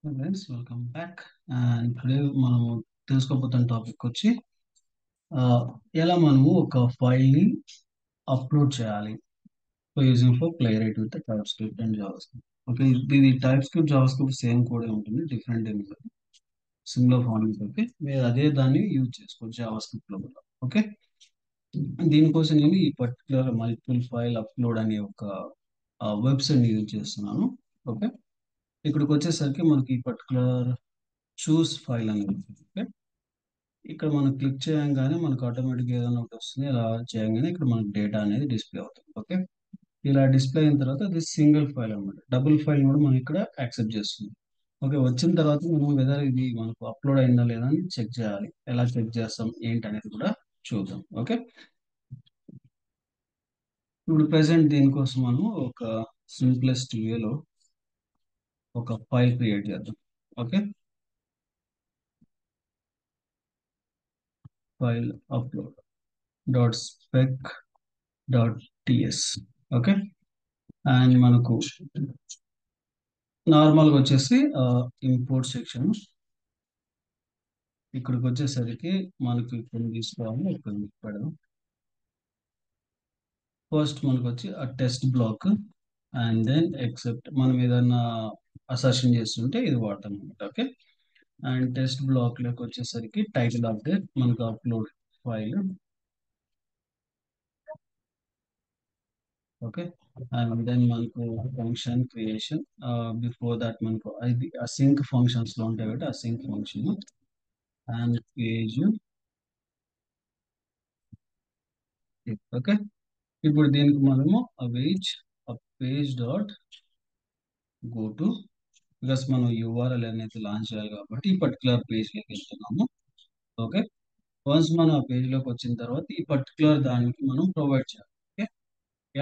Friends welcome back. And today మనము తెలుసుకోబోతున్న topic వచ్చి ఆ, ఎలా మనము ఒక ఫైల్ ని అప్లోడ్ చేయాలి using for Playwright with TypeScript and JavaScript. Okay, ఇది TypeScript JavaScript same కోడే ఉంటుంది, డిఫరెంట్ ఏమి లేదు. Similar format. ఓకే, మీరు అదే దాన్ని యూజ్ చేసుకోవచ్చు జావా స్క్రిప్ట్ లో కూడా. ఓకే, దీనికోసం నేను ఈ పర్టికులర్ మల్టిపుల్ ఫైల్ అప్లోడ్ అనే ఒక వెబ్సైట్ ని యూజ్ చేస్తున్నాను. ఓకే, ఇక్కడికి వచ్చేసరికి మనకి ఈ పర్టికులర్ చూస్ ఫైల్ అనేది ఉంటుంది. ఓకే, ఇక్కడ మనం క్లిక్ చేయగానే మనకు ఆటోమేటిక్ ఏదైనా ఒకటి వస్తుంది. అలా చేయగానే ఇక్కడ మనకు డేటా అనేది డిస్ప్లే అవుతుంది. ఓకే, ఇలా డిస్ప్లే అయిన తర్వాత అది సింగిల్ ఫైల్ అనమాట. డబుల్ ఫైల్ కూడా మనం ఇక్కడ యాక్సెప్ట్ చేస్తుంది. ఓకే, వచ్చిన తర్వాత మనం వెదర్ ఇది మనకు అప్లోడ్ అయిందా లేదా అని చెక్ చేయాలి. ఎలా చెక్ చేస్తాం ఏంటి అనేది కూడా చూద్దాం. ఓకే, ఇప్పుడు ప్రెసెంట్ దీనికోసం మనం ఒక సింప్లెస్ట్ వేలో ఒక ఫైల్ క్రియేట్ చేద్దాం. Okay, file upload dot spec dot TS. Okay, and మనకు నార్మల్గా వచ్చేసి ఇంపోర్ట్ సెక్షన్ ఇక్కడికి వచ్చేసరికి మనకు ఇక్కడ తీసుకోవాలి. ఇక్కడ పెడదాం. ఫస్ట్ మనకు వచ్చి ఆ test block and then except మనం ఏదైనా అసర్షన్ చేస్తుంటే ఇది వాడతాం అనమాట. ఓకే, అండ్ టెస్ట్ బ్లాక్ లోకి వచ్చేసరికి టైటిల్ ఆఫ్ ద మనకు upload file. Okay, and then మనకు ఫంక్షన్ క్రియేషన్. బిఫోర్ దట్ మనకు అది అసింక్ ఫంక్షన్స్ లో ఉంటాయి కాబట్టి async function and page. Okay, ఇప్పుడు దీనికి మనము page dot go to, because మనం యూఆర్ఎల్ అనేది లాంచ్ చేయాలి కాబట్టి ఈ పర్టికులర్ పేజ్ లోకి వెళ్తున్నాము. ఓకే, వన్స్ మనం ఆ పేజ్ లోకి వచ్చిన తర్వాత ఈ పర్టికులర్ దానికి మనం ప్రొవైడ్ చేయాలి. ఓకే,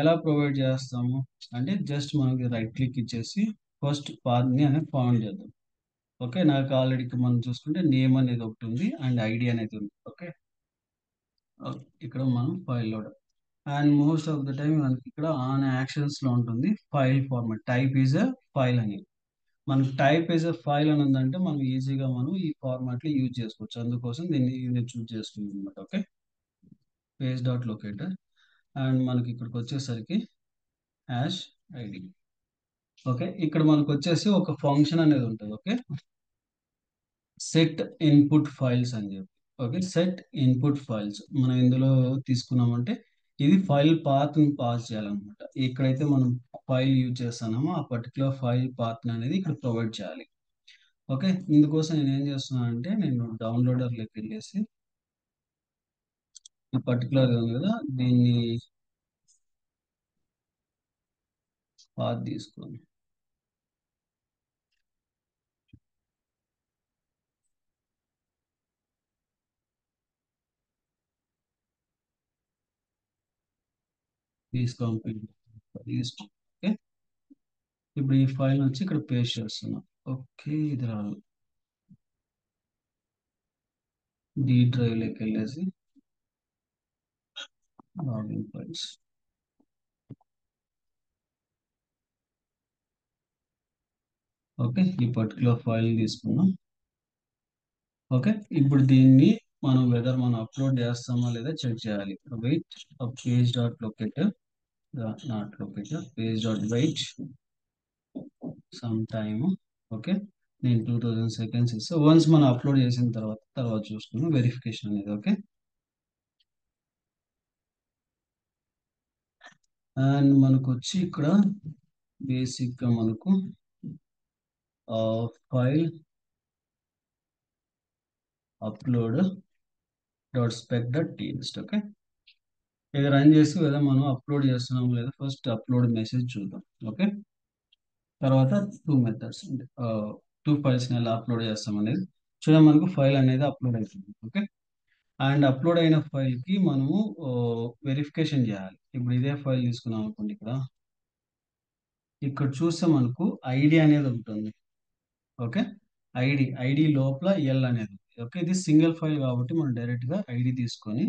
ఎలా ప్రొవైడ్ చేస్తాము అంటే జస్ట్ మనకి రైట్ క్లిక్ ఇచ్చేసి ఫస్ట్ పాత్ ని అనేది ఫౌండ్ చేద్దాం. ఓకే, నాకు ఆల్రెడీ మనం చూసుకుంటే నేమ్ అనేది ఒకటి ఉంది అండ్ ఐడి అనేది ఉంది. ఓకే, ఇక్కడ మనం file load and most of the time మనకి ఇక్కడ ఆన్ యాక్షన్స్ లో ఉంటుంది file format type is a file అని. మనకి టైప్ ఈజ్ ఎ ఫైల్ అని ఉందంటే మనం ఈజీగా మనం ఈ ఫార్మాట్ లో యూజ్ చేసుకోవచ్చు. అందుకోసం దీన్ని ఇది చూజ్ చేసుకుంది అనమాట. Okay, page dot locator and మనకి ఇక్కడికి వచ్చేసరికి హ్యాష్ ఐడి. ఓకే, ఇక్కడ మనకు వచ్చేసి ఒక ఫంక్షన్ అనేది ఉంటుంది. ఓకే, సెట్ ఇన్పుట్ ఫైల్స్ అని చెప్పి. ఓకే, సెట్ ఇన్పుట్ ఫైల్స్ మనం ఇందులో తీసుకున్నామంటే ఇది ఫైల్ పాత్ పాస్ చేయాలన్నమాట. ఎక్కడైతే మనం ఫైల్ యూజ్ చేస్తున్నామో ఆ పర్టికులర్ ఫైల్ పాత్ అనేది ఇక్కడ ప్రొవైడ్ చేయాలి. ఓకే, ఇందుకోసం నేను ఏం చేస్తున్నాను అంటే నేను డౌన్లోడర్లోకి వెళ్ళేసి ఈ పర్టికులర్ ఉంది కదా దీన్ని పాత్ తీసుకొని తీసుకోండి. ఓకే, ఇప్పుడు ఈ ఫైల్ వచ్చి ఇక్కడ పేస్ట్ చేస్తున్నాం. ఓకే, ఇది రాదు. డి డ్రైవ్ లోకి వెళ్ళేసి లాగిన్ ఫైల్స్. ఓకే, ఈ పర్టికులర్ ఫైల్ తీసుకున్నాం. ఓకే, ఇప్పుడు దీన్ని మనం వెదర్ మనం అప్లోడ్ చేస్తామా లేదా చెక్ చేయాలి. Wait page dot locator not locator page dot wait some time. Okay, నేను 2000 సెకండ్స్ ఇస్తే వన్స్ మనం అప్లోడ్ చేసిన తర్వాత చూసుకున్నాం వెరిఫికేషన్ అనేది. ఓకే, అండ్ మనకు వచ్చి ఇక్కడ బేసిక్ గా మనకు file upload dot spec dot txt. Okay, ఇది రన్ చేసి లేదా మనం అప్లోడ్ చేస్తున్నాం లేదా ఫస్ట్ అప్లోడ్ మెసేజ్ చూద్దాం. ఓకే, తర్వాత టూ మెథడ్స్ అంటే టూ ఫైల్స్ ఎలా అప్లోడ్ చేస్తాం అనేది చూద్దాం. మనకు ఫైల్ అనేది అప్లోడ్ అవుతుంది. ఓకే, అండ్ అప్లోడ్ అయిన ఫైల్ కి మనము వెరిఫికేషన్ చేయాలి. ఇప్పుడు ఇదే ఫైల్ తీసుకున్నాం అనుకోండి. ఇక్కడ చూస్తే మనకు ఐడి అనేది ఉంటుంది. ఓకే, ఐడి లోపల ఎల్ అనేది ఉంది. ఓకే, ఇది సింగిల్ ఫైల్ కాబట్టి మనం డైరెక్ట్ గా ఐడి తీసుకొని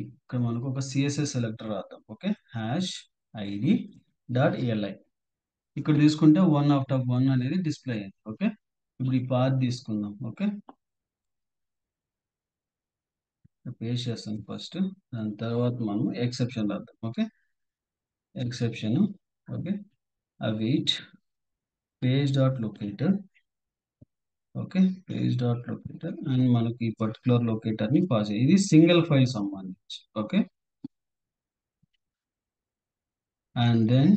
ఇక్కడ మనకు ఒక సిఎస్ఎస్ సెలెక్టర్ రాద్దాం. Okay, hash ID dot LI ఇక్కడ తీసుకుంటే 1/1 అనేది డిస్ప్లే అయింది. ఓకే, ఇప్పుడు ఈ పాత్ తీసుకుందాం. ఓకే, పేస్ట్ చేస్తాం ఫస్ట్. దాని తర్వాత మనం ఎక్సెప్షన్ రాద్దాం. Okay, exception. Okay, await page dot locator. Okay, page dot locator and మనకి ఈ పర్టికులర్ లొకేటర్ ని పాస్ ఇది సింగిల్ ఫైల్ సంబంధించి. Okay, and then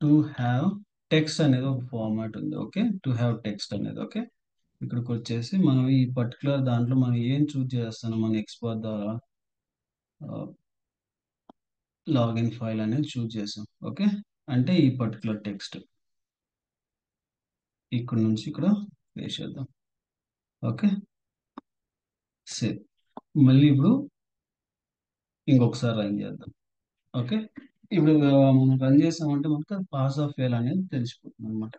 to have text అనేది ఒక ఫార్మాట్ ఉంది. ఓకే, టు హ్యావ్ టెక్స్ట్ అనేది. ఓకే, ఇక్కడికి వచ్చేసి మనం ఈ పర్టికులర్ దాంట్లో మనం ఏం చూస్ చేస్తాం, మన ఎక్స్పోర్ట్ ద్వారా లాగిన్ ఫైల్ అనేది చూస్ చేసాం. ఓకే, అంటే ఈ పర్టికులర్ టెక్స్ట్ ఇక్కడ నుంచి ఇక్కడ పేస్ట్ చేద్దాం. Okay, save. మళ్ళీ ఇప్పుడు ఇంకొకసారి రన్ చేద్దాం. ఓకే, ఇప్పుడు మనం రన్ చేసామంటే మనకు పాస్ ఆఫ్ ఫెయిల్ అనేది తెలిసిపోతుంది అనమాట.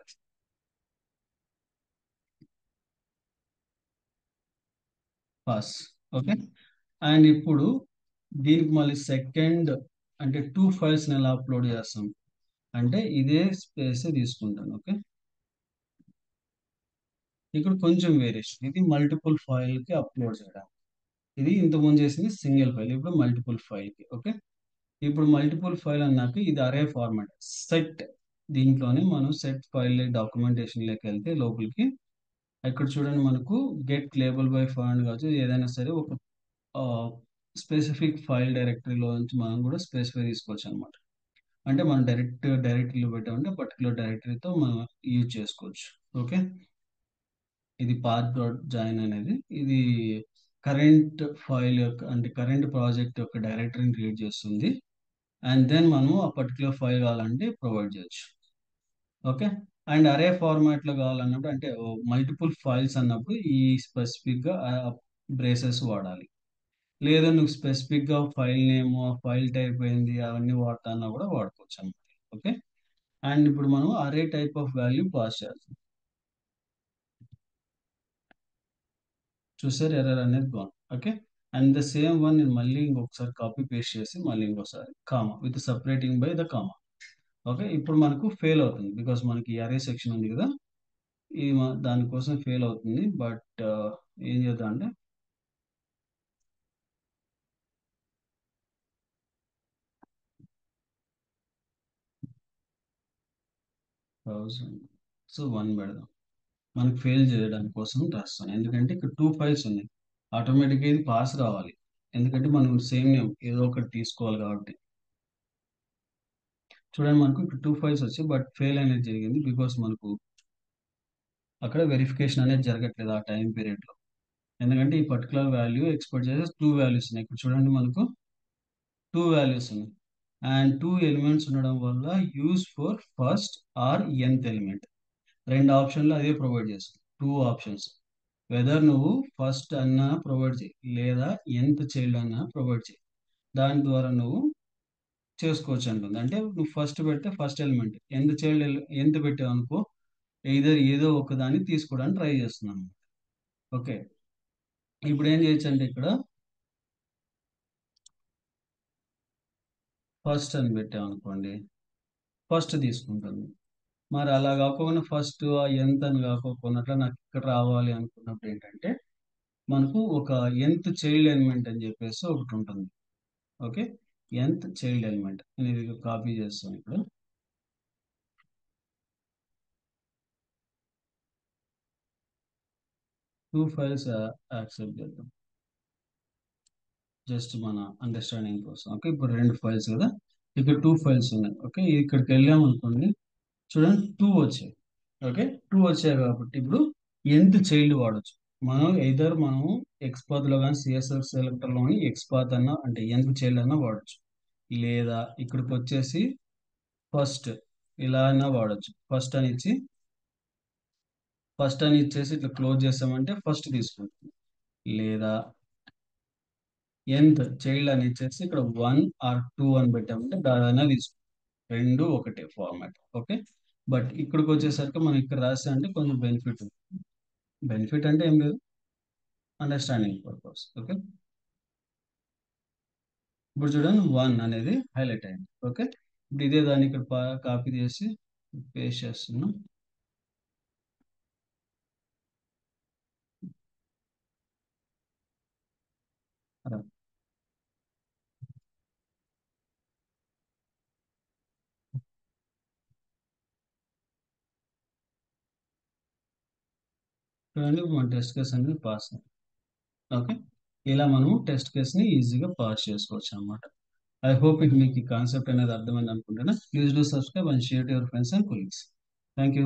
పాస్. ఓకే, అండ్ ఇప్పుడు దీనికి మళ్ళీ సెకండ్ అంటే టూ ఫైల్స్ ఎలా అప్లోడ్ చేస్తాం అంటే ఇదే స్పేస్ తీసుకుంటాను. ఓకే, ఇక్కడ కొంచెం వేరియేషన్, ఇది మల్టిపుల్ ఫైల్ కి అప్లోడ్ చేయడం. ఇది ఇంతకుముందు చేసింది సింగిల్ ఫైల్, ఇప్పుడు మల్టిపుల్ ఫైల్ కి. ఓకే, ఇప్పుడు మల్టిపుల్ ఫైల్ అన్నాక ఇది అరే ఫార్మాట్ సెట్. దీంట్లోనే మనం సెట్ ఫైల్ డాక్యుమెంటేషన్ లోకి వెళ్తే లోపలికి ఇక్కడ చూడండి మనకు గెట్ లేబుల్ బై ఫైల్ కావచ్చు, ఏదైనా సరే ఒక స్పెసిఫిక్ ఫైల్ డైరెక్టరీలో నుంచి మనం కూడా స్పెసిఫై తీసుకోవచ్చు అనమాట. అంటే మనం డైరెక్టరీలో పెట్టామంటే పర్టికులర్ డైరెక్టరీతో మనం యూజ్ చేసుకోవచ్చు. ఓకే, ఇది పాత్ డాట్ జాయిన్ అనేది ఇది కరెంట్ ఫైల్ యొక్క అంటే కరెంట్ ప్రాజెక్ట్ యొక్క డైరెక్టరీని క్రియేట్ చేస్తుంది. అండ్ దెన్ మనము ఆ పర్టికులర్ ఫైల్ కావాలంటే ప్రొవైడ్ చేయొచ్చు. ఓకే, అండ్ అరే ఫార్మాట్ లో కావాలన్నప్పుడు అంటే మల్టిపుల్ ఫైల్స్ అన్నప్పుడు ఈ స్పెసిఫిక్ గా బ్రేసెస్ వాడాలి. లేదా నువ్వు స్పెసిఫిక్ గా ఫైల్ నేమ్ ఫైల్ టైప్ అయింది అవన్నీ వాడతాన్నా కూడా వాడుకోవచ్చు అన్నమాట. ఓకే, అండ్ ఇప్పుడు మనం అరే టైప్ ఆఫ్ వాల్యూ పాస్ చేస్తాం. చూసారు ఎర్రర్ అనేది బాగుంది. Okay, and the same one నేను మళ్ళీ ఇంకొకసారి కాపీ పేస్ట్ చేసి మళ్ళీ ఇంకోసారి comma with separating by the comma. Okay, ఇప్పుడు మనకు ఫెయిల్ అవుతుంది బికాస్ మనకి అరే సెక్షన్ ఉంది కదా, ఇది దానికోసం ఫెయిల్ అవుతుంది. బట్ ఏం చేద్దాం అంటే 1000 సో 1 పెడదాం. మనకు ఫెయిల్ చేయడానికి కోసం రాస్తాను, ఎందుకంటే ఇక్కడ టూ ఫైల్స్ ఉన్నాయి. ఆటోమేటిక్గా ఇది పాస్ రావాలి, ఎందుకంటే మనం సేమ్ నేమ్ ఏదో ఒకటి తీసుకోవాలి కాబట్టి. చూడండి మనకు ఇక్కడ టూ ఫైల్స్ వచ్చాయి బట్ ఫెయిల్ అనేది జరిగింది బికాస్ మనకు అక్కడ వెరిఫికేషన్ అనేది జరగట్లేదు ఆ టైం పీరియడ్ లో. ఎందుకంటే ఈ పర్టికులర్ వాల్యూ ఎక్స్పోర్ట్ చేసే టూ వాల్యూస్ ఉన్నాయి. ఇక్కడ చూడండి మనకు టూ వాల్యూస్ ఉన్నాయి అండ్ టూ ఎలిమెంట్స్ ఉండడం వల్ల use for first or nth element రెండు ఆప్షన్లు అదే ప్రొవైడ్ చేస్తుంది. టూ ఆప్షన్స్, వెదర్ నువ్వు ఫస్ట్ అన్నా ప్రొవైడ్ చేయి లేదా nth చైల్డ్ అన్నా ప్రొవైడ్ చేయి, దాని ద్వారా నువ్వు చేసుకోవచ్చు అంటుంది. అంటే నువ్వు ఫస్ట్ పెడితే ఫస్ట్ ఎలిమెంట్, ఎంత పెట్టావు అనుకో ఏదో ఒక దాన్ని తీసుకోవడానికి ట్రై చేస్తున్నాను. ఓకే, ఇప్పుడు ఏం చేయొచ్చు అంటే ఇక్కడ ఫస్ట్ అని పెట్టాం అనుకోండి, ఫస్ట్ తీసుకుంటుంది. మరి అలా కాకుండా ఫస్ట్ ఎంత అని కాకోకున్నట్లు నాకు ఇక్కడ రావాలి అనుకున్నప్పుడు ఏంటంటే మనకు ఒక nth చైల్డ్ ఎలిమెంట్ అని చెప్పేసి ఒకటి ఉంటుంది. ఓకే, nth చైల్డ్ ఎలిమెంట్ అనేది కాపీ చేస్తాను ఇక్కడ. టూ ఫైల్స్ యాక్సెప్ట్ చేద్దాం జస్ట్ మన అండర్స్టాండింగ్ కోసం. ఓకే, ఇప్పుడు రెండు ఫైల్స్ కదా, ఇక్కడ టూ ఫైల్స్ ఉన్నాయి. ఓకే, ఇక్కడికి వెళ్ళాము అనుకోండి, చూడండి టూ వచ్చాయి. ఓకే, టూ వచ్చాయి కాబట్టి ఇప్పుడు nth చైల్డ్ వాడచ్చు. మనం మనము ఎక్స్పాత్ లో కానీ సిఎస్ఎస్ సెలెక్టర్ లోని ఎక్స్పాత్ అన్న అంటే nth చైల్డ్ అన్న వాడచ్చు, లేదా ఇక్కడికి వచ్చేసి ఫస్ట్ ఇలా అయినా వాడచ్చు. ఫస్ట్ అని ఇచ్చేసి ఇట్లా క్లోజ్ చేసామంటే ఫస్ట్ తీసుకుంటుంది, లేదా చైల్డ్ అని ఇచ్చేసి ఇక్కడ 1 or 2 అని పెట్టామంటే దాదైనా తీసుకుంటుంది. రెండు ఒకటే ఫార్మాట్. ఓకే, బట్ ఇక్కడికి వచ్చేసరికి మనం ఇక్కడ రాస్తే అంటే కొంచెం బెనిఫిట్ ఉంది. బెనిఫిట్ అంటే ఏం లేదు, అండర్స్టాండింగ్ పర్పస్. ఓకే, ఇప్పుడు చూడండి 1 అనేది హైలైట్ అయింది. ఓకే, ఇప్పుడు ఇదే దాన్ని ఇక్కడ కాపీ చేసి పేస్ట్ చేస్తున్నాం. చూడండి మన టెస్ట్ కేస్ అనేది పాస్. ఓకే, ఇలా మనము టెస్ట్ కేస్ని ఈజీగా పాస్ చేసుకోవచ్చు అనమాట. ఐ హోప్ మీకు ఈ కాన్సెప్ట్ అనేది అర్థమైంది అనుకుంటున్నా. Please do subscribe and share to your friends and colleagues. Thank you.